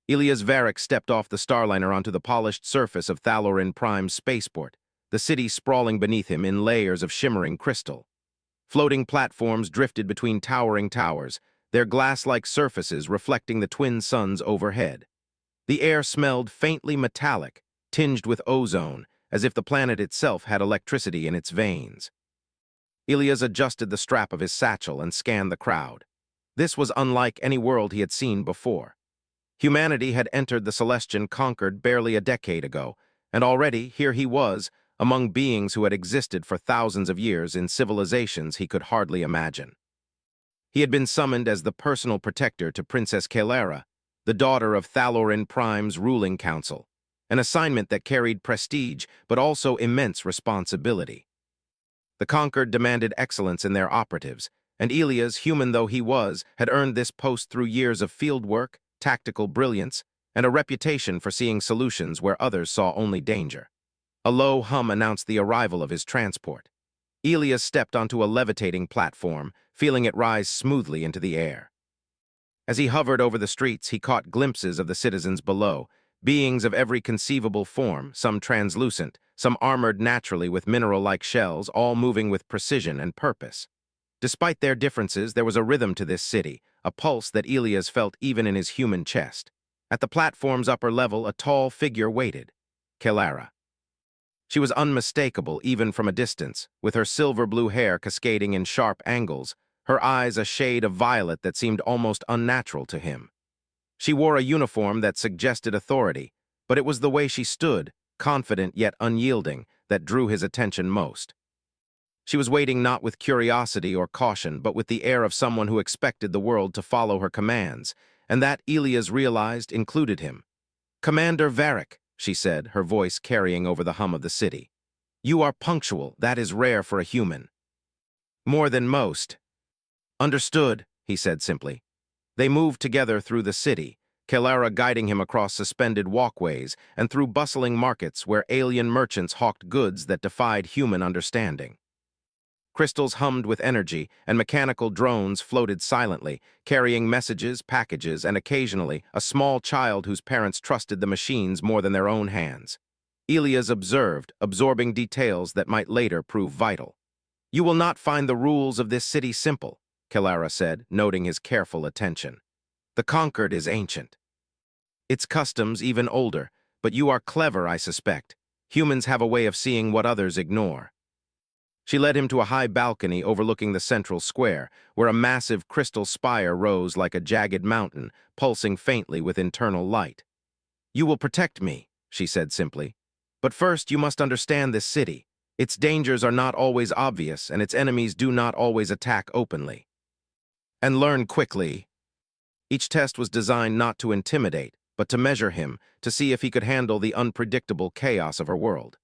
Ilias Varric stepped off the Starliner onto the polished surface of Thalorin Prime's spaceport, the city sprawling beneath him in layers of shimmering crystal. Floating platforms drifted between towering towers, their glass-like surfaces reflecting the twin suns overhead. The air smelled faintly metallic, tinged with ozone, as if the planet itself had electricity in its veins. Ilias adjusted the strap of his satchel and scanned the crowd. This was unlike any world he had seen before. Humanity had entered the Celestian conquered barely a decade ago, and already here he was, among beings who had existed for thousands of years in civilizations he could hardly imagine. He had been summoned as the personal protector to Princess Kalara, the daughter of Thalorin Prime's ruling council, an assignment that carried prestige but also immense responsibility. The conquered demanded excellence in their operatives, and Ilias, human though he was, had earned this post through years of field work, tactical brilliance, and a reputation for seeing solutions where others saw only danger. A low hum announced the arrival of his transport. Ilias stepped onto a levitating platform, feeling it rise smoothly into the air. As he hovered over the streets, he caught glimpses of the citizens below, beings of every conceivable form, some translucent, some armored naturally with mineral-like shells, all moving with precision and purpose. Despite their differences, there was a rhythm to this city, a pulse that Ilias felt even in his human chest. At the platform's upper level, a tall figure waited. Kalara. She was unmistakable even from a distance, with her silver-blue hair cascading in sharp angles, her eyes a shade of violet that seemed almost unnatural to him. She wore a uniform that suggested authority, but it was the way she stood, confident yet unyielding, that drew his attention most. She was waiting not with curiosity or caution, but with the air of someone who expected the world to follow her commands, and that, Ilias realized, included him. "Commander Varric," she said, her voice carrying over the hum of the city. "You are punctual, that is rare for a human." "More than most." "Understood," he said simply. They moved together through the city, Kalara guiding him across suspended walkways and through bustling markets where alien merchants hawked goods that defied human understanding. Crystals hummed with energy, and mechanical drones floated silently, carrying messages, packages, and occasionally a small child whose parents trusted the machines more than their own hands. Ilias observed, absorbing details that might later prove vital. "You will not find the rules of this city simple," Kalara said, noting his careful attention. "The conquered is ancient. Its customs even older, but you are clever, I suspect. Humans have a way of seeing what others ignore." She led him to a high balcony overlooking the central square, where a massive crystal spire rose like a jagged mountain, pulsing faintly with internal light. "You will protect me," she said simply. "But first you must understand this city. Its dangers are not always obvious, and its enemies do not always attack openly. And learn quickly." Each test was designed not to intimidate, but to measure him, to see if he could handle the unpredictable chaos of her world.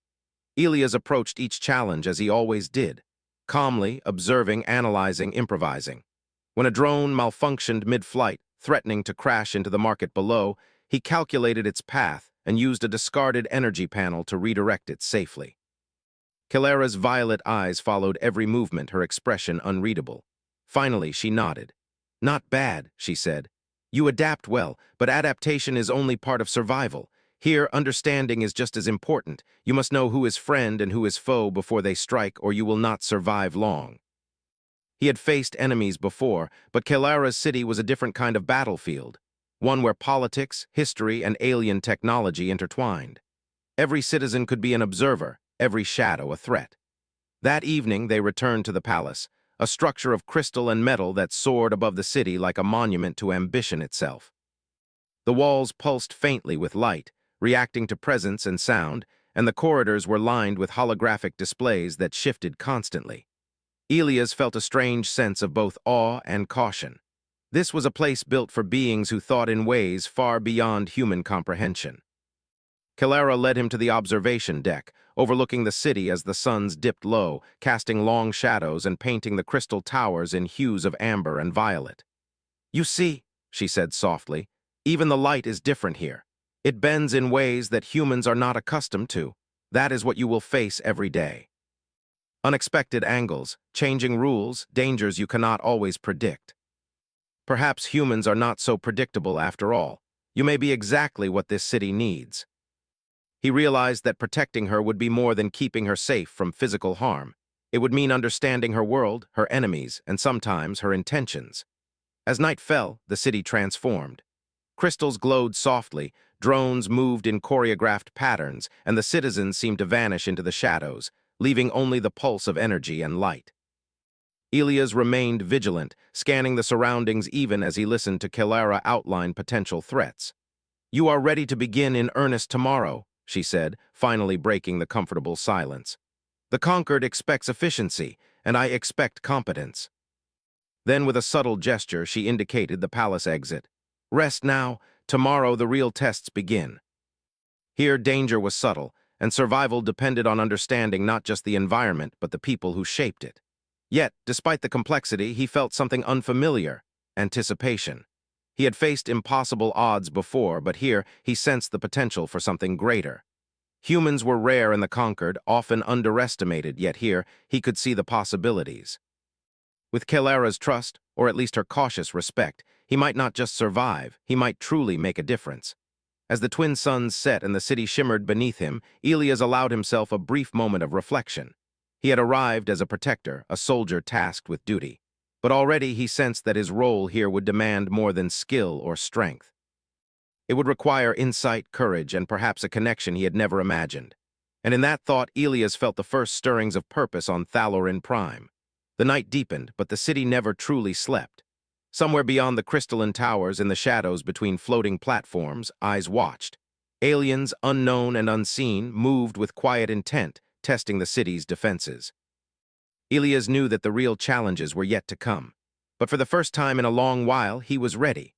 Ilias approached each challenge as he always did, calmly, observing, analyzing, improvising. When a drone malfunctioned mid-flight, threatening to crash into the market below, he calculated its path and used a discarded energy panel to redirect it safely. Kalara's violet eyes followed every movement, her expression unreadable. Finally, she nodded. "Not bad," she said. "You adapt well, but adaptation is only part of survival. Here, understanding is just as important. You must know who is friend and who is foe before they strike, or you will not survive long." He had faced enemies before, but Kalara's city was a different kind of battlefield, one where politics, history, and alien technology intertwined. Every citizen could be an observer, every shadow a threat. That evening, they returned to the palace, a structure of crystal and metal that soared above the city like a monument to ambition itself. The walls pulsed faintly with light, reacting to presence and sound, and the corridors were lined with holographic displays that shifted constantly. Ilias felt a strange sense of both awe and caution. This was a place built for beings who thought in ways far beyond human comprehension. Kalara led him to the observation deck, overlooking the city as the suns dipped low, casting long shadows and painting the crystal towers in hues of amber and violet. "You see," she said softly, "even the light is different here. It bends in ways that humans are not accustomed to. That is what you will face every day. Unexpected angles, changing rules, dangers you cannot always predict. Perhaps humans are not so predictable after all. You may be exactly what this city needs. He realized that protecting her would be more than keeping her safe from physical harm. It would mean understanding her world, her enemies, and sometimes her intentions. As night fell, the city transformed. Crystals glowed softly, drones moved in choreographed patterns, and the citizens seemed to vanish into the shadows, leaving only the pulse of energy and light. Elias remained vigilant, scanning the surroundings even as he listened to Kelara outline potential threats. "You are ready to begin in earnest tomorrow," she said, finally breaking the comfortable silence. "The conquered expects efficiency, and I expect competence." Then with a subtle gesture, she indicated the palace exit. "Rest now. Tomorrow the real tests begin." Here danger was subtle, and survival depended on understanding not just the environment, but the people who shaped it. Yet, despite the complexity, he felt something unfamiliar: anticipation. He had faced impossible odds before, but here he sensed the potential for something greater. Humans were rare in the conquered, often underestimated, yet here he could see the possibilities. With Kelara's trust, or at least her cautious respect, he might not just survive, he might truly make a difference. As the twin suns set and the city shimmered beneath him, Elias allowed himself a brief moment of reflection. He had arrived as a protector, a soldier tasked with duty. But already he sensed that his role here would demand more than skill or strength. It would require insight, courage, and perhaps a connection he had never imagined. And in that thought, Elias felt the first stirrings of purpose on Thalorin Prime. The night deepened, but the city never truly slept. Somewhere beyond the crystalline towers, in the shadows between floating platforms, eyes watched. Aliens, unknown and unseen, moved with quiet intent, testing the city's defenses. Elias knew that the real challenges were yet to come. But for the first time in a long while, he was ready.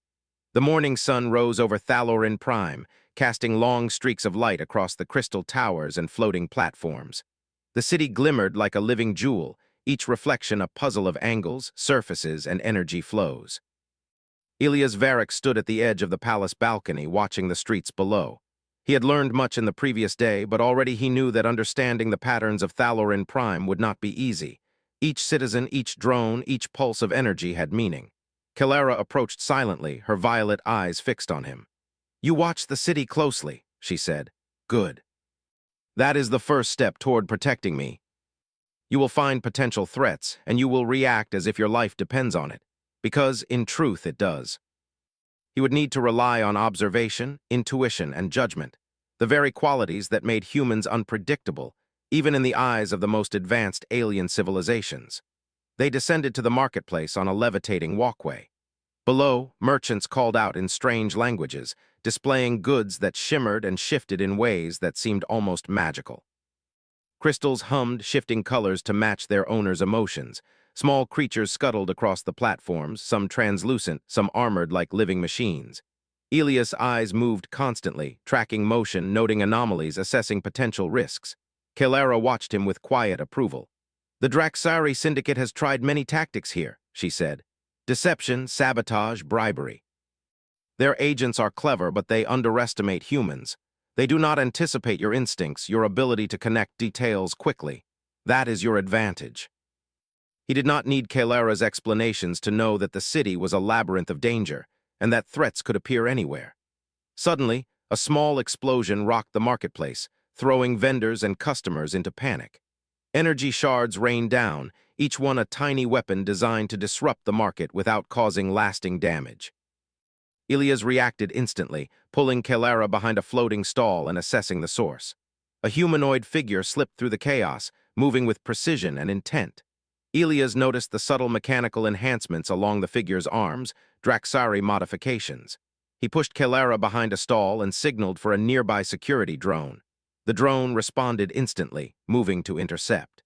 The morning sun rose over Thalorin Prime, casting long streaks of light across the crystal towers and floating platforms. The city glimmered like a living jewel, each reflection a puzzle of angles, surfaces, and energy flows. Elias Varric stood at the edge of the palace balcony, watching the streets below. He had learned much in the previous day, but already he knew that understanding the patterns of Thalorin Prime would not be easy. Each citizen, each drone, each pulse of energy had meaning. Kelara approached silently, her violet eyes fixed on him. "You watch the city closely," she said. "Good. That is the first step toward protecting me. You will find potential threats, and you will react as if your life depends on it, because, in truth, it does." He would need to rely on observation, intuition, and judgment, the very qualities that made humans unpredictable, even in the eyes of the most advanced alien civilizations. They descended to the marketplace on a levitating walkway. Below, merchants called out in strange languages, displaying goods that shimmered and shifted in ways that seemed almost magical. Crystals hummed, shifting colors to match their owners' emotions. Small creatures scuttled across the platforms, some translucent, some armored like living machines. Elias' eyes moved constantly, tracking motion, noting anomalies, assessing potential risks. Kelara watched him with quiet approval. "The Draxari Syndicate has tried many tactics here," she said. "Deception, sabotage, bribery. Their agents are clever, but they underestimate humans. They do not anticipate your instincts, your ability to connect details quickly. That is your advantage." He did not need Kelara's explanations to know that the city was a labyrinth of danger, and that threats could appear anywhere. Suddenly, a small explosion rocked the marketplace, throwing vendors and customers into panic. Energy shards rained down, each one a tiny weapon designed to disrupt the market without causing lasting damage. Elias reacted instantly, pulling Kelara behind a floating stall and assessing the source. A humanoid figure slipped through the chaos, moving with precision and intent. Elias noticed the subtle mechanical enhancements along the figure's arms, Draxari modifications. He pushed Kelara behind a stall and signaled for a nearby security drone. The drone responded instantly, moving to intercept.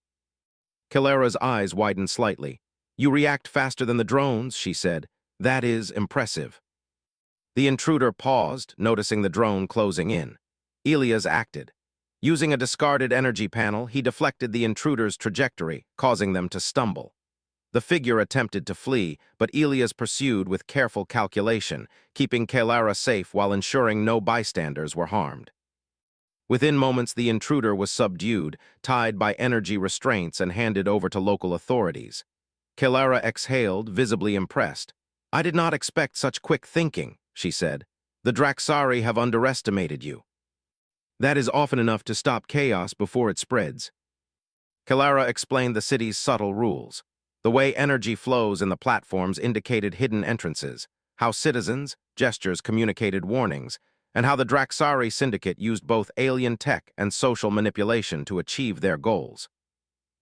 Kelara's eyes widened slightly. "You react faster than the drones," she said. "That is impressive." The intruder paused, noticing the drone closing in. Elias acted. Using a discarded energy panel, he deflected the intruder's trajectory, causing them to stumble. The figure attempted to flee, but Elias pursued with careful calculation, keeping Kelara safe while ensuring no bystanders were harmed. Within moments, the intruder was subdued, tied by energy restraints and handed over to local authorities. Kelara exhaled, visibly impressed. "I did not expect such quick thinking," she said. The Draxari have underestimated you. That is often enough to stop chaos before it spreads. Kalara explained the city's subtle rules. The way energy flows in the platforms indicated hidden entrances, how citizens' gestures communicated warnings, and how the Draxari Syndicate used both alien tech and social manipulation to achieve their goals.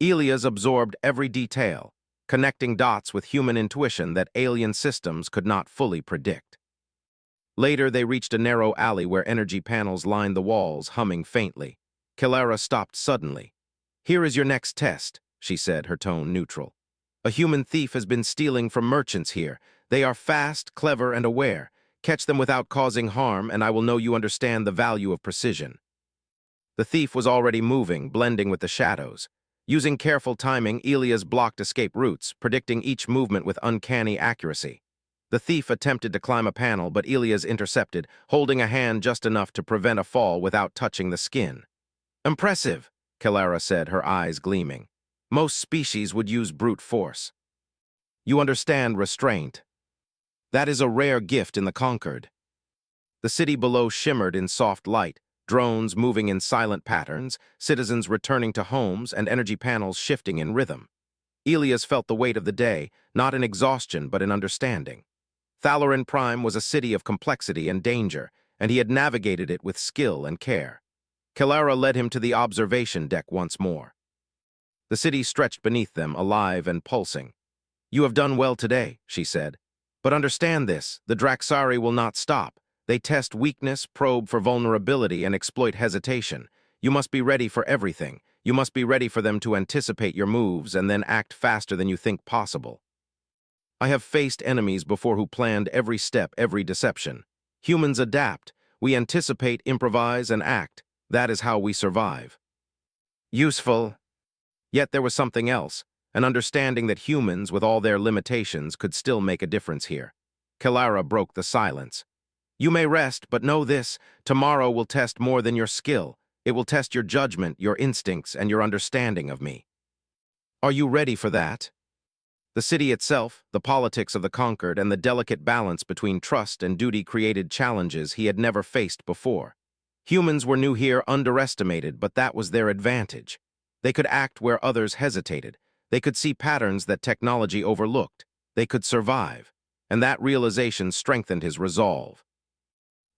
Elias absorbed every detail, connecting dots with human intuition that alien systems could not fully predict. Later, they reached a narrow alley where energy panels lined the walls, humming faintly. Kalara stopped suddenly. "Here is your next test," she said, her tone neutral. "A human thief has been stealing from merchants here. They are fast, clever, and aware. Catch them without causing harm, and I will know you understand the value of precision." The thief was already moving, blending with the shadows. Using careful timing, Elias blocked escape routes, predicting each movement with uncanny accuracy. The thief attempted to climb a panel, but Elias intercepted, holding a hand just enough to prevent a fall without touching the skin. "Impressive," Kalara said, her eyes gleaming. "Most species would use brute force. You understand restraint. That is a rare gift in the conquered." The city below shimmered in soft light, drones moving in silent patterns, citizens returning to homes, and energy panels shifting in rhythm. Elias felt the weight of the day, not in exhaustion but in understanding. Thalarin Prime was a city of complexity and danger, and he had navigated it with skill and care. Kalara led him to the observation deck once more. The city stretched beneath them, alive and pulsing. "You have done well today," she said. "But understand this, the Draxari will not stop. They test weakness, probe for vulnerability, and exploit hesitation. You must be ready for everything. You must be ready for them to anticipate your moves and then act faster than you think possible. I have faced enemies before who planned every step, every deception. Humans adapt. We anticipate, improvise, and act. That is how we survive." Useful. Yet there was something else, an understanding that humans, with all their limitations, could still make a difference here. Kalara broke the silence. "You may rest, but know this, tomorrow will test more than your skill. It will test your judgment, your instincts, and your understanding of me. Are you ready for that?" The city itself, the politics of the conquered, and the delicate balance between trust and duty created challenges he had never faced before. Humans were new here, underestimated, but that was their advantage. They could act where others hesitated. They could see patterns that technology overlooked. They could survive, and that realization strengthened his resolve.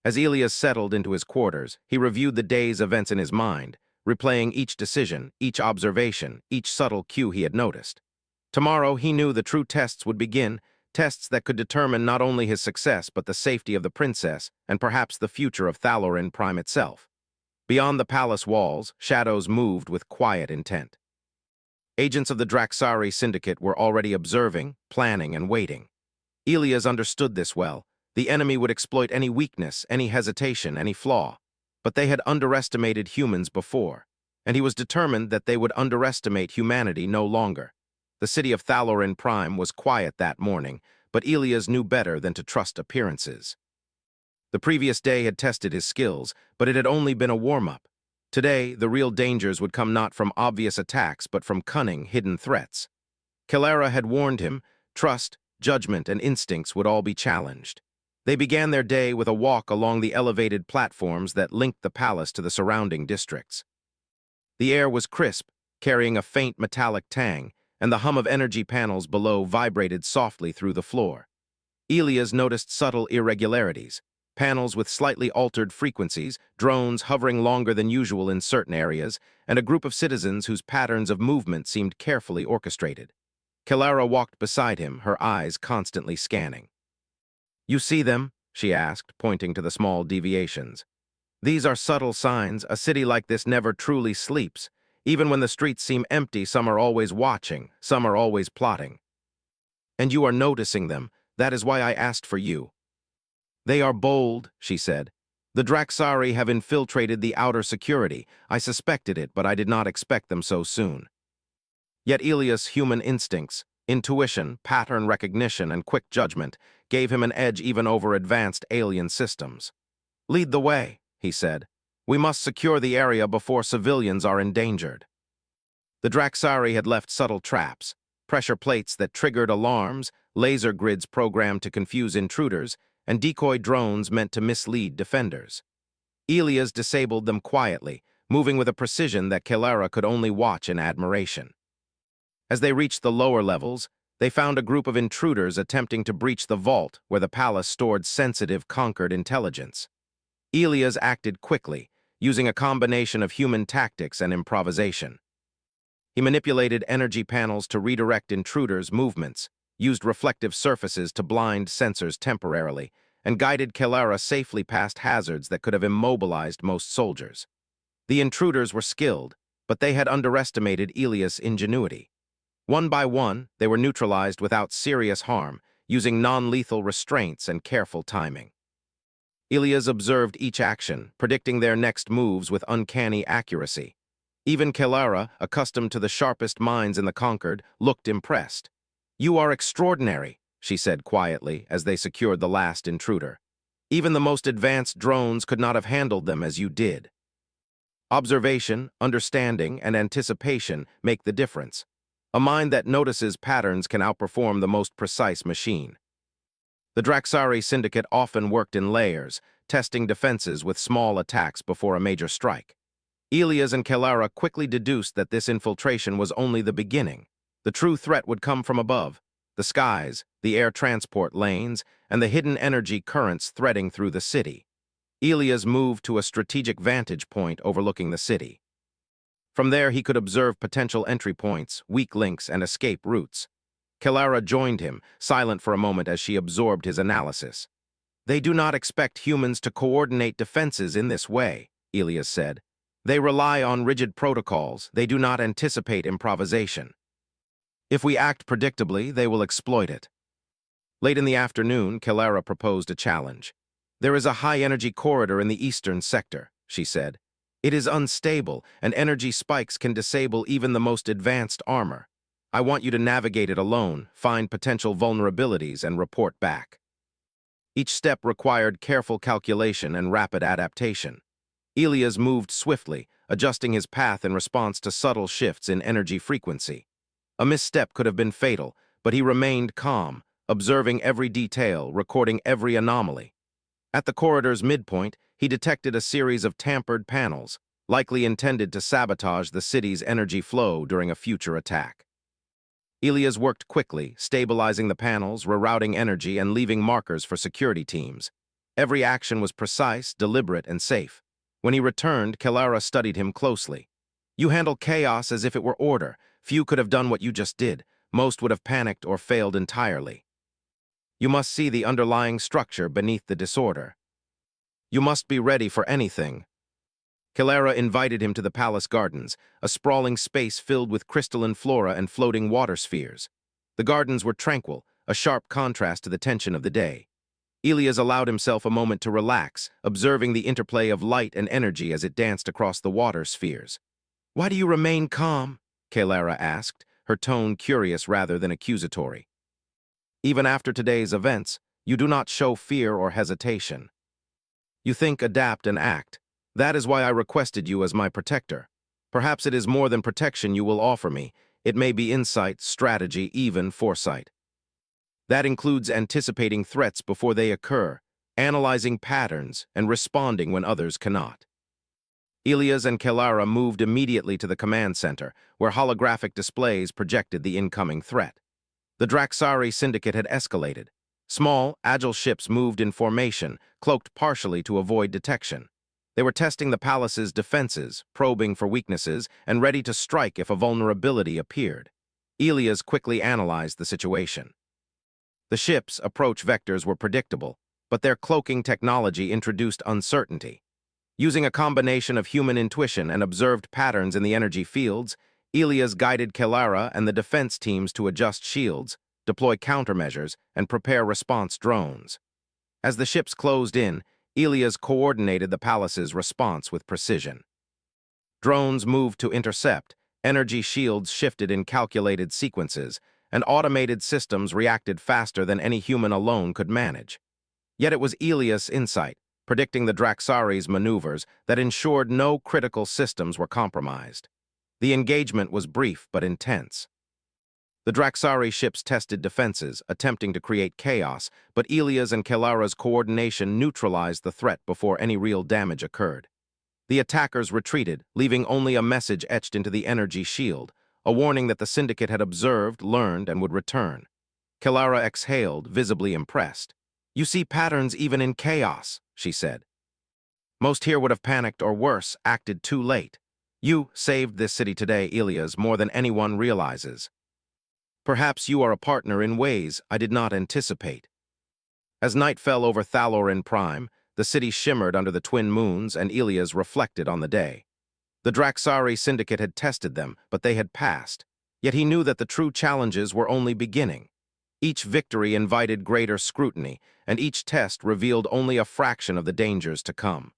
As Elias settled into his quarters, he reviewed the day's events in his mind, replaying each decision, each observation, each subtle cue he had noticed. Tomorrow, he knew the true tests would begin, tests that could determine not only his success but the safety of the princess and perhaps the future of Thalarin Prime itself. Beyond the palace walls, shadows moved with quiet intent. Agents of the Draxari Syndicate were already observing, planning, and waiting. Elias understood this well. The enemy would exploit any weakness, any hesitation, any flaw. But they had underestimated humans before, and he was determined that they would underestimate humanity no longer. The city of Thalarin Prime was quiet that morning, but Elias knew better than to trust appearances. The previous day had tested his skills, but it had only been a warm-up. Today, the real dangers would come not from obvious attacks, but from cunning, hidden threats. Kalara had warned him, trust, judgment, and instincts would all be challenged. They began their day with a walk along the elevated platforms that linked the palace to the surrounding districts. The air was crisp, carrying a faint metallic tang, and the hum of energy panels below vibrated softly through the floor. Elias noticed subtle irregularities, panels with slightly altered frequencies, drones hovering longer than usual in certain areas, and a group of citizens whose patterns of movement seemed carefully orchestrated. Kalara walked beside him, her eyes constantly scanning. "You see them?" she asked, pointing to the small deviations. "These are subtle signs. A city like this never truly sleeps. Even when the streets seem empty, some are always watching, some are always plotting. And you are noticing them. That is why I asked for you." "They are bold," she said. "The Draxari have infiltrated the outer security. I suspected it, but I did not expect them so soon." Yet Elias' human instincts, intuition, pattern recognition, and quick judgment gave him an edge even over advanced alien systems. "Lead the way," he said. "We must secure the area before civilians are endangered." The Draxari had left subtle traps, pressure plates that triggered alarms, laser grids programmed to confuse intruders, and decoy drones meant to mislead defenders. Elias disabled them quietly, moving with a precision that Kelara could only watch in admiration. As they reached the lower levels, they found a group of intruders attempting to breach the vault where the palace stored sensitive, conquered intelligence. Elias acted quickly, using a combination of human tactics and improvisation. He manipulated energy panels to redirect intruders' movements, used reflective surfaces to blind sensors temporarily, and guided Kelara safely past hazards that could have immobilized most soldiers. The intruders were skilled, but they had underestimated Elias' ingenuity. One by one, they were neutralized without serious harm, using non-lethal restraints and careful timing. Elias observed each action, predicting their next moves with uncanny accuracy. Even Kelara, accustomed to the sharpest minds in the conquered, looked impressed. "You are extraordinary," she said quietly as they secured the last intruder. "Even the most advanced drones could not have handled them as you did." Observation, understanding, and anticipation make the difference. A mind that notices patterns can outperform the most precise machine. The Draxari syndicate often worked in layers, testing defenses with small attacks before a major strike. Elias and Kelara quickly deduced that this infiltration was only the beginning. The true threat would come from above: the skies, the air transport lanes, and the hidden energy currents threading through the city. Elias moved to a strategic vantage point overlooking the city. From there, he could observe potential entry points, weak links, and escape routes. Kelara joined him, silent for a moment as she absorbed his analysis. "They do not expect humans to coordinate defenses in this way," Elias said. "They rely on rigid protocols. They do not anticipate improvisation. If we act predictably, they will exploit it." Late in the afternoon, Kelara proposed a challenge. "There is a high-energy corridor in the eastern sector," she said. "It is unstable, and energy spikes can disable even the most advanced armor. I want you to navigate it alone, find potential vulnerabilities, and report back." Each step required careful calculation and rapid adaptation. Elias moved swiftly, adjusting his path in response to subtle shifts in energy frequency. A misstep could have been fatal, but he remained calm, observing every detail, recording every anomaly. At the corridor's midpoint, he detected a series of tampered panels, likely intended to sabotage the city's energy flow during a future attack. Elias worked quickly, stabilizing the panels, rerouting energy, and leaving markers for security teams. Every action was precise, deliberate, and safe. When he returned, Kelara studied him closely. "You handle chaos as if it were order. Few could have done what you just did. Most would have panicked or failed entirely. You must see the underlying structure beneath the disorder. You must be ready for anything." Kelara invited him to the palace gardens, a sprawling space filled with crystalline flora and floating water spheres. The gardens were tranquil, a sharp contrast to the tension of the day. Elias allowed himself a moment to relax, observing the interplay of light and energy as it danced across the water spheres. "Why do you remain calm?" Kelara asked, her tone curious rather than accusatory. "Even after today's events, you do not show fear or hesitation. You think, adapt, and act. That is why I requested you as my protector. Perhaps it is more than protection you will offer me. It may be insight, strategy, even foresight. That includes anticipating threats before they occur, analyzing patterns, and responding when others cannot." Elias and Kelara moved immediately to the command center, where holographic displays projected the incoming threat. The Draxari syndicate had escalated. Small, agile ships moved in formation, cloaked partially to avoid detection. They were testing the palace's defenses, probing for weaknesses, and ready to strike if a vulnerability appeared. Elias quickly analyzed the situation. The ship's approach vectors were predictable, but their cloaking technology introduced uncertainty. Using a combination of human intuition and observed patterns in the energy fields, Elias guided Kelara and the defense teams to adjust shields, deploy countermeasures, and prepare response drones. As the ships closed in, Elias coordinated the palace's response with precision. Drones moved to intercept, energy shields shifted in calculated sequences, and automated systems reacted faster than any human alone could manage. Yet it was Elias' insight, predicting the Draxari's maneuvers, that ensured no critical systems were compromised. The engagement was brief but intense. The Draxari ships tested defenses, attempting to create chaos, but Ilia's and Kelara's coordination neutralized the threat before any real damage occurred. The attackers retreated, leaving only a message etched into the energy shield, a warning that the Syndicate had observed, learned, and would return. Kelara exhaled, visibly impressed. "You see patterns even in chaos," she said. "Most here would have panicked or worse, acted too late. You saved this city today, Ilias, more than anyone realizes. Perhaps you are a partner in ways I did not anticipate." As night fell over Thalorin Prime, the city shimmered under the twin moons, and Ilias reflected on the day. The Draxari Syndicate had tested them, but they had passed. Yet he knew that the true challenges were only beginning. Each victory invited greater scrutiny, and each test revealed only a fraction of the dangers to come.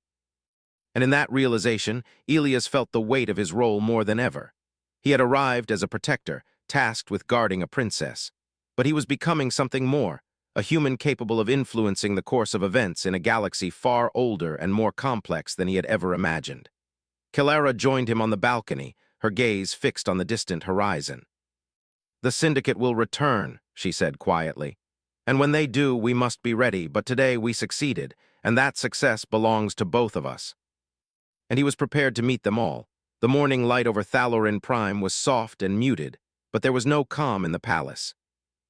And in that realization, Ilias felt the weight of his role more than ever. He had arrived as a protector, tasked with guarding a princess. But he was becoming something more, a human capable of influencing the course of events in a galaxy far older and more complex than he had ever imagined. Kelara joined him on the balcony, her gaze fixed on the distant horizon. "The Syndicate will return," she said quietly. "And when they do, we must be ready, but today we succeeded, and that success belongs to both of us." And he was prepared to meet them all. The morning light over Thalorin Prime was soft and muted, but there was no calm in the palace.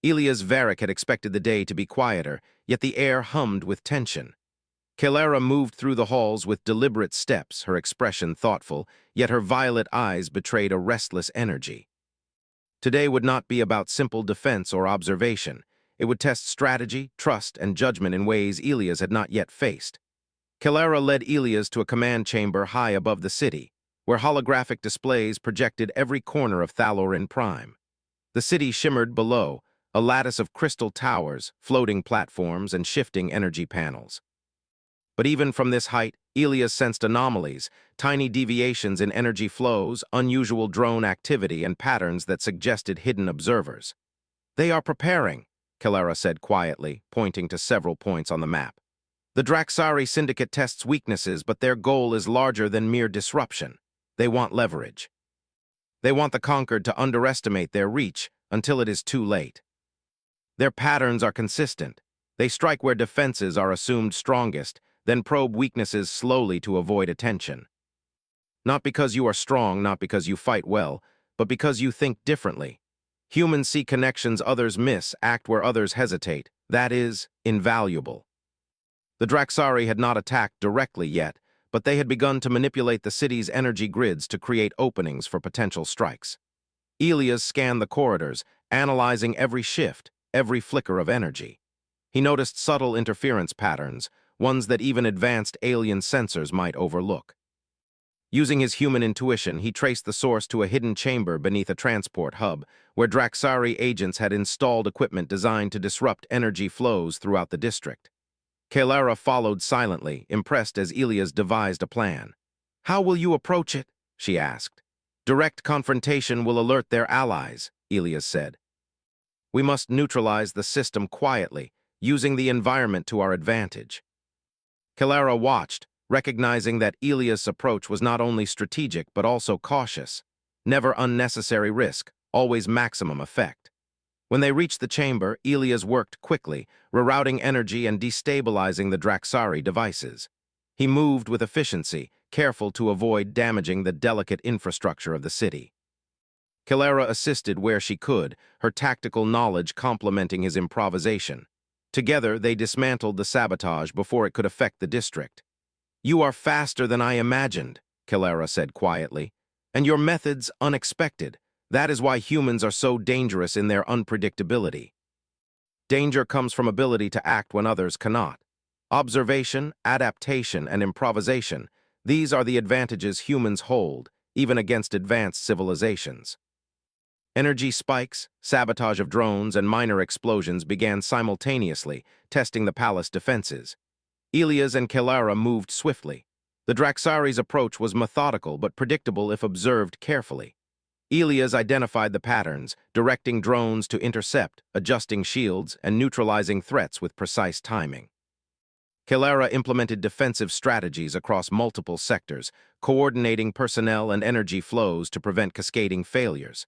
Ilias Varric had expected the day to be quieter, yet the air hummed with tension. Kelara moved through the halls with deliberate steps, her expression thoughtful, yet her violet eyes betrayed a restless energy. Today would not be about simple defense or observation. It would test strategy, trust, and judgment in ways Ilias had not yet faced. Kelara led Ilias to a command chamber high above the city, where holographic displays projected every corner of Thalorin Prime. The city shimmered below, a lattice of crystal towers, floating platforms, and shifting energy panels. But even from this height, Ilias sensed anomalies, tiny deviations in energy flows, unusual drone activity, and patterns that suggested hidden observers. "They are preparing," Kelara said quietly, pointing to several points on the map. "The Draxari Syndicate tests weaknesses, but their goal is larger than mere disruption. They want leverage. They want the conquered to underestimate their reach until it is too late. Their patterns are consistent. They strike where defenses are assumed strongest, then probe weaknesses slowly to avoid attention. Not because you are strong, not because you fight well, but because you think differently. Humans see connections others miss, act where others hesitate. That is invaluable." The Draxari had not attacked directly yet, but they had begun to manipulate the city's energy grids to create openings for potential strikes. Ilias scanned the corridors, analyzing every shift, every flicker of energy. He noticed subtle interference patterns, ones that even advanced alien sensors might overlook. Using his human intuition, he traced the source to a hidden chamber beneath a transport hub, where Draxari agents had installed equipment designed to disrupt energy flows throughout the district. Kelara followed silently, impressed as Ilias devised a plan. "How will you approach it?" she asked. "Direct confrontation will alert their allies," Ilias said. "We must neutralize the system quietly, using the environment to our advantage." Kelara watched, recognizing that Ilias' approach was not only strategic but also cautious. Never unnecessary risk, always maximum effect. When they reached the chamber, Ilias worked quickly, rerouting energy and destabilizing the Draxari devices. He moved with efficiency, careful to avoid damaging the delicate infrastructure of the city. Kelara assisted where she could, her tactical knowledge complementing his improvisation. Together, they dismantled the sabotage before it could affect the district. "You are faster than I imagined," Kelara said quietly, "and your methods unexpected. That is why humans are so dangerous in their unpredictability. Danger comes from ability to act when others cannot. Observation, adaptation, and improvisation, these are the advantages humans hold, even against advanced civilizations." Energy spikes, sabotage of drones, and minor explosions began simultaneously, testing the palace defenses. Ilias and Kelara moved swiftly. The Draxari's approach was methodical but predictable if observed carefully. Ilias identified the patterns, directing drones to intercept, adjusting shields, and neutralizing threats with precise timing. Kelara implemented defensive strategies across multiple sectors, coordinating personnel and energy flows to prevent cascading failures.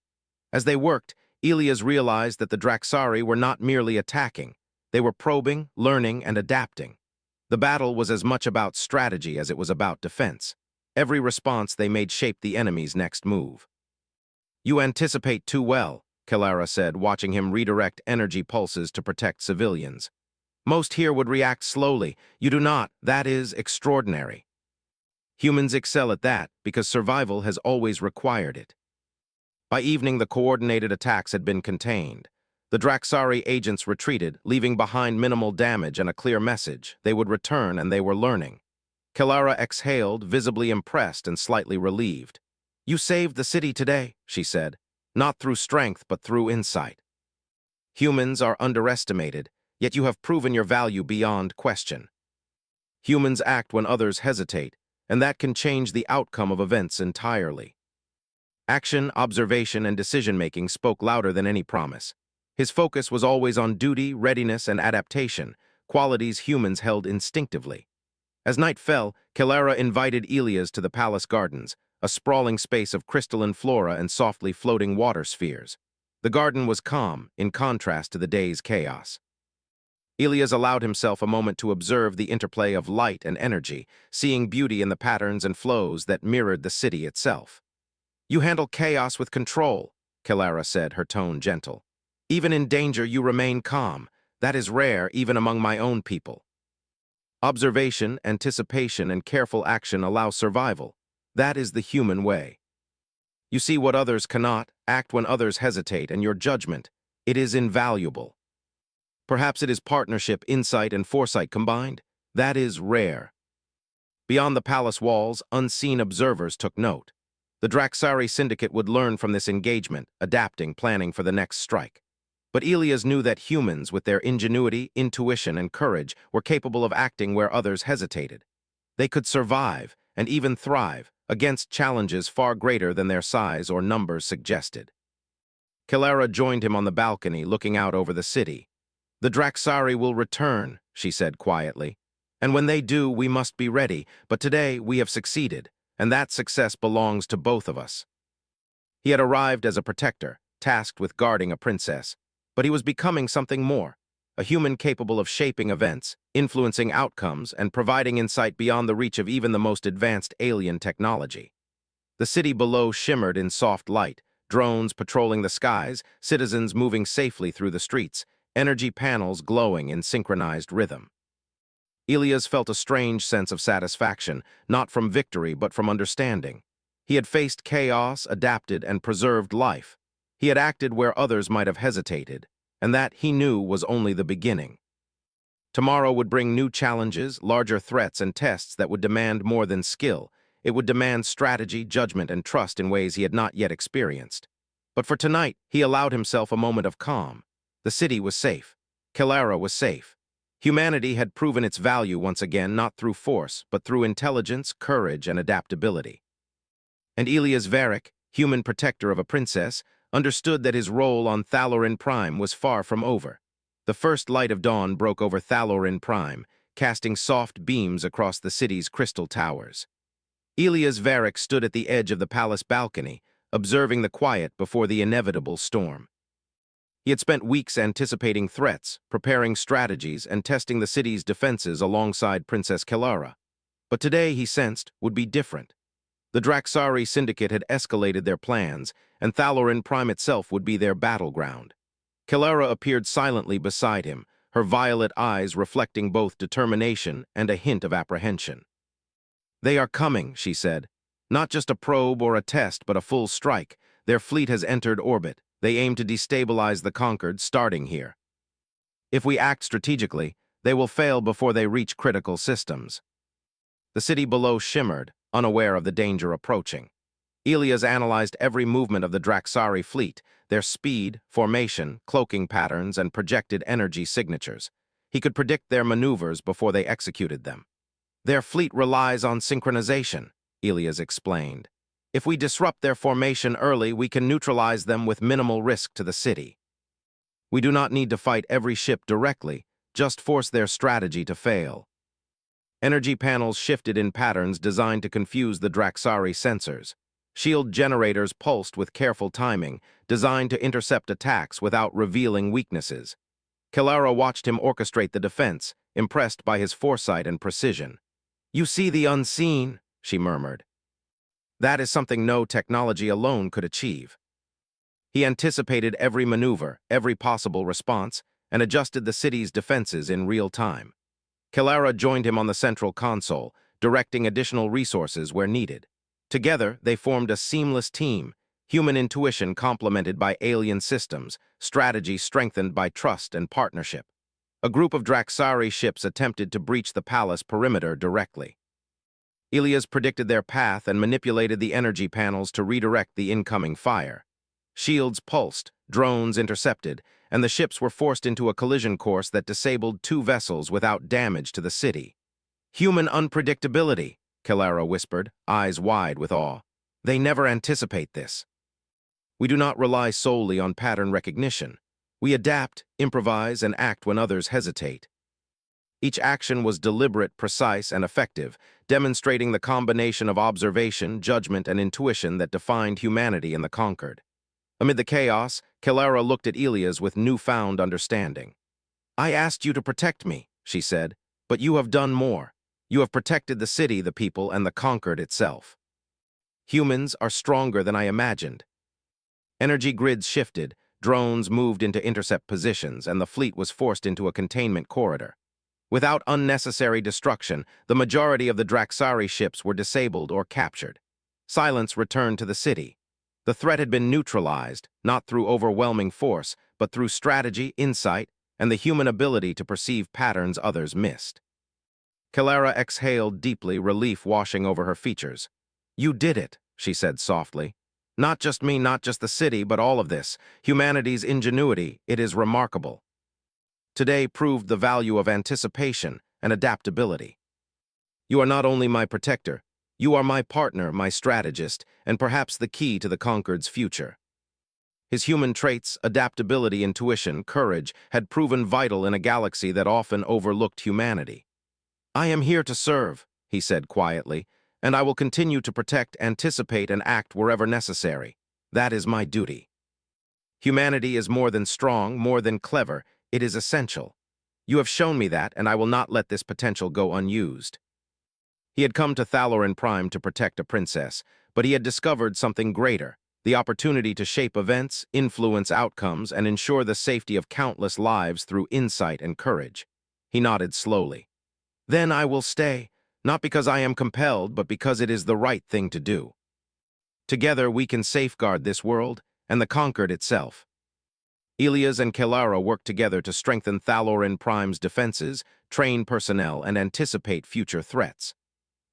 As they worked, Elias realized that the Draxari were not merely attacking. They were probing, learning, and adapting. The battle was as much about strategy as it was about defense. Every response they made shaped the enemy's next move. "You anticipate too well," Kalara said, watching him redirect energy pulses to protect civilians. "Most here would react slowly. You do not. That is extraordinary. Humans excel at that because survival has always required it." By evening, the coordinated attacks had been contained. The Draxari agents retreated, leaving behind minimal damage and a clear message. They would return, and they were learning. Kalara exhaled, visibly impressed and slightly relieved. "You saved the city today," she said, "not through strength, but through insight. Humans are underestimated, yet you have proven your value beyond question. Humans act when others hesitate, and that can change the outcome of events entirely." Action, observation, and decision-making spoke louder than any promise. His focus was always on duty, readiness, and adaptation, qualities humans held instinctively. As night fell, Kalara invited Elias to the palace gardens, a sprawling space of crystalline flora and softly floating water spheres. The garden was calm, in contrast to the day's chaos. Elias allowed himself a moment to observe the interplay of light and energy, seeing beauty in the patterns and flows that mirrored the city itself. "You handle chaos with control," Kalara said, her tone gentle. "Even in danger, you remain calm. That is rare, even among my own people. Observation, anticipation, and careful action allow survival. That is the human way. You see what others cannot, act when others hesitate, and your judgment, it is invaluable. Perhaps it is partnership, insight, and foresight combined. That is rare." Beyond the palace walls, unseen observers took note. The Draxari syndicate would learn from this engagement, adapting, planning for the next strike. But Elias knew that humans, with their ingenuity, intuition, and courage, were capable of acting where others hesitated. They could survive, and even thrive, against challenges far greater than their size or numbers suggested. Kalara joined him on the balcony, looking out over the city. "The Draxari will return," she said quietly. "And when they do, we must be ready. But today, we have succeeded, and that success belongs to both of us." He had arrived as a protector, tasked with guarding a princess, but he was becoming something more, a human capable of shaping events, influencing outcomes, and providing insight beyond the reach of even the most advanced alien technology. The city below shimmered in soft light, drones patrolling the skies, citizens moving safely through the streets, energy panels glowing in synchronized rhythm. Elias felt a strange sense of satisfaction, not from victory but from understanding. He had faced chaos, adapted, and preserved life. He had acted where others might have hesitated, and that, he knew, was only the beginning. Tomorrow would bring new challenges, larger threats, and tests that would demand more than skill. It would demand strategy, judgment, and trust in ways he had not yet experienced. But for tonight, he allowed himself a moment of calm. The city was safe. Kalara was safe. Humanity had proven its value once again, not through force, but through intelligence, courage, and adaptability. And Elias Varric, human protector of a princess, understood that his role on Thalorin Prime was far from over. The first light of dawn broke over Thalorin Prime, casting soft beams across the city's crystal towers. Elias Varric stood at the edge of the palace balcony, observing the quiet before the inevitable storm. He had spent weeks anticipating threats, preparing strategies, and testing the city's defenses alongside Princess Kalara. But today, he sensed, would be different. The Draxari syndicate had escalated their plans, and Thalorin Prime itself would be their battleground. Kalara appeared silently beside him, her violet eyes reflecting both determination and a hint of apprehension. "They are coming," she said. "Not just a probe or a test, but a full strike. Their fleet has entered orbit. They aim to destabilize the conquered, starting here. If we act strategically, they will fail before they reach critical systems." The city below shimmered, unaware of the danger approaching. Elias analyzed every movement of the Draxari fleet, their speed, formation, cloaking patterns, and projected energy signatures. He could predict their maneuvers before they executed them. "Their fleet relies on synchronization," Elias explained. "If we disrupt their formation early, we can neutralize them with minimal risk to the city. We do not need to fight every ship directly, just force their strategy to fail." Energy panels shifted in patterns designed to confuse the Draxari sensors. Shield generators pulsed with careful timing, designed to intercept attacks without revealing weaknesses. Kelara watched him orchestrate the defense, impressed by his foresight and precision. "You see the unseen," she murmured. "That is something no technology alone could achieve." He anticipated every maneuver, every possible response, and adjusted the city's defenses in real time. Kelara joined him on the central console, directing additional resources where needed. Together, they formed a seamless team, human intuition complemented by alien systems, strategy strengthened by trust and partnership. A group of Draxari ships attempted to breach the palace perimeter directly. Ilias predicted their path and manipulated the energy panels to redirect the incoming fire. Shields pulsed, drones intercepted, and the ships were forced into a collision course that disabled 2 vessels without damage to the city. "Human unpredictability," Kelara whispered, eyes wide with awe. "They never anticipate this. We do not rely solely on pattern recognition. We adapt, improvise, and act when others hesitate." Each action was deliberate, precise, and effective, demonstrating the combination of observation, judgment, and intuition that defined humanity in the conquered. Amid the chaos, Kelara looked at Ilias with newfound understanding. "I asked you to protect me," she said, "but you have done more. You have protected the city, the people, and the conquered itself. Humans are stronger than I imagined." Energy grids shifted, drones moved into intercept positions, and the fleet was forced into a containment corridor. Without unnecessary destruction, the majority of the Draxari ships were disabled or captured. Silence returned to the city. The threat had been neutralized, not through overwhelming force, but through strategy, insight, and the human ability to perceive patterns others missed. Kelara exhaled deeply, relief washing over her features. "You did it," she said softly. "Not just me, not just the city, but all of this. Humanity's ingenuity, it is remarkable. Today proved the value of anticipation and adaptability. You are not only my protector, you are my partner, my strategist, and perhaps the key to the conquered's future." His human traits, adaptability, intuition, courage, had proven vital in a galaxy that often overlooked humanity. "I am here to serve," he said quietly, "and I will continue to protect, anticipate, and act wherever necessary. That is my duty. Humanity is more than strong, more than clever. It is essential. You have shown me that, and I will not let this potential go unused." He had come to Thalorin Prime to protect a princess, but he had discovered something greater, the opportunity to shape events, influence outcomes, and ensure the safety of countless lives through insight and courage. He nodded slowly. "Then I will stay, not because I am compelled, but because it is the right thing to do. Together we can safeguard this world and the conquered itself." Ilias and Kelara worked together to strengthen Thalorin Prime's defenses, train personnel, and anticipate future threats.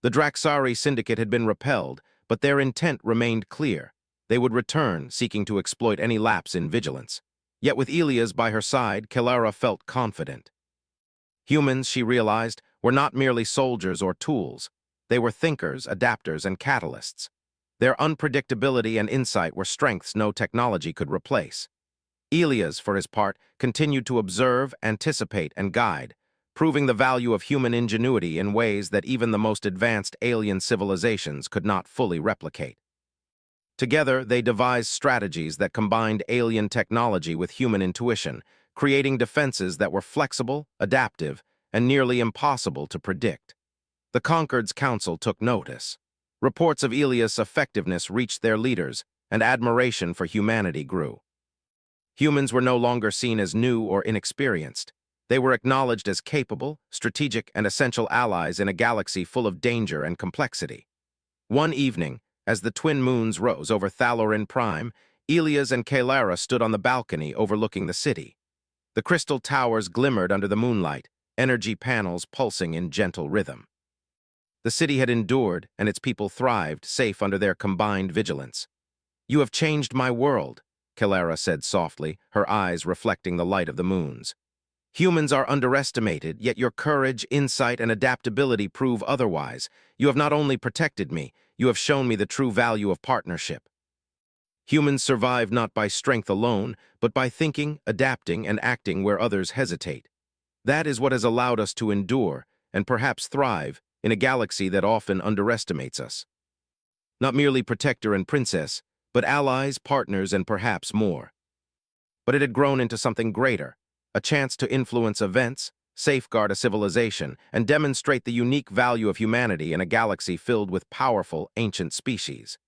The Draxari syndicate had been repelled, but their intent remained clear. They would return, seeking to exploit any lapse in vigilance. Yet with Ilias by her side, Kelara felt confident. Humans, she realized, were not merely soldiers or tools. They were thinkers, adapters, and catalysts. Their unpredictability and insight were strengths no technology could replace. Ilias, for his part, continued to observe, anticipate, and guide, proving the value of human ingenuity in ways that even the most advanced alien civilizations could not fully replicate. Together, they devised strategies that combined alien technology with human intuition, creating defenses that were flexible, adaptive, and nearly impossible to predict. The Conquered's council took notice. Reports of Ilias' effectiveness reached their leaders, and admiration for humanity grew. Humans were no longer seen as new or inexperienced. They were acknowledged as capable, strategic, and essential allies in a galaxy full of danger and complexity. One evening, as the twin moons rose over Thalorin Prime, Ilias and Kelara stood on the balcony overlooking the city. The crystal towers glimmered under the moonlight, energy panels pulsing in gentle rhythm. The city had endured, and its people thrived, safe under their combined vigilance. "You have changed my world," Kelara said softly, her eyes reflecting the light of the moons. "Humans are underestimated, yet your courage, insight, and adaptability prove otherwise. You have not only protected me, you have shown me the true value of partnership. Humans survive not by strength alone, but by thinking, adapting, and acting where others hesitate. That is what has allowed us to endure, and perhaps thrive, in a galaxy that often underestimates us." Not merely protector and princess, but allies, partners, and perhaps more. But it had grown into something greater, a chance to influence events, safeguard a civilization, and demonstrate the unique value of humanity in a galaxy filled with powerful, ancient species.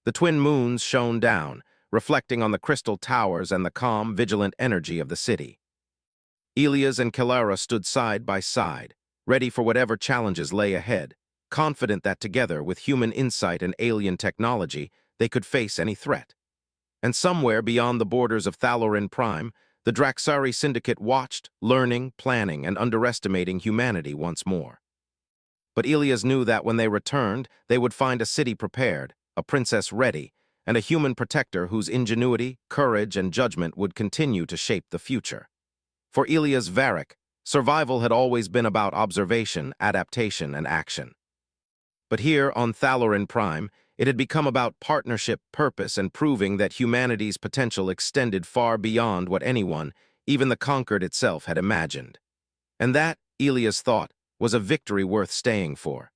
The twin moons shone down, reflecting on the crystal towers and the calm, vigilant energy of the city. Elias and Kilara stood side by side, ready for whatever challenges lay ahead, confident that together, with human insight and alien technology, they could face any threat. And somewhere beyond the borders of Thalorin Prime, the Draxari Syndicate watched, learning, planning, and underestimating humanity once more. But Elias knew that when they returned, they would find a city prepared, a princess ready, and a human protector whose ingenuity, courage, and judgment would continue to shape the future. For Elias Varric, survival had always been about observation, adaptation, and action. But here, on Thalorin Prime, it had become about partnership, purpose, and proving that humanity's potential extended far beyond what anyone, even the conquered itself, had imagined. And that, Elias thought, was a victory worth staying for.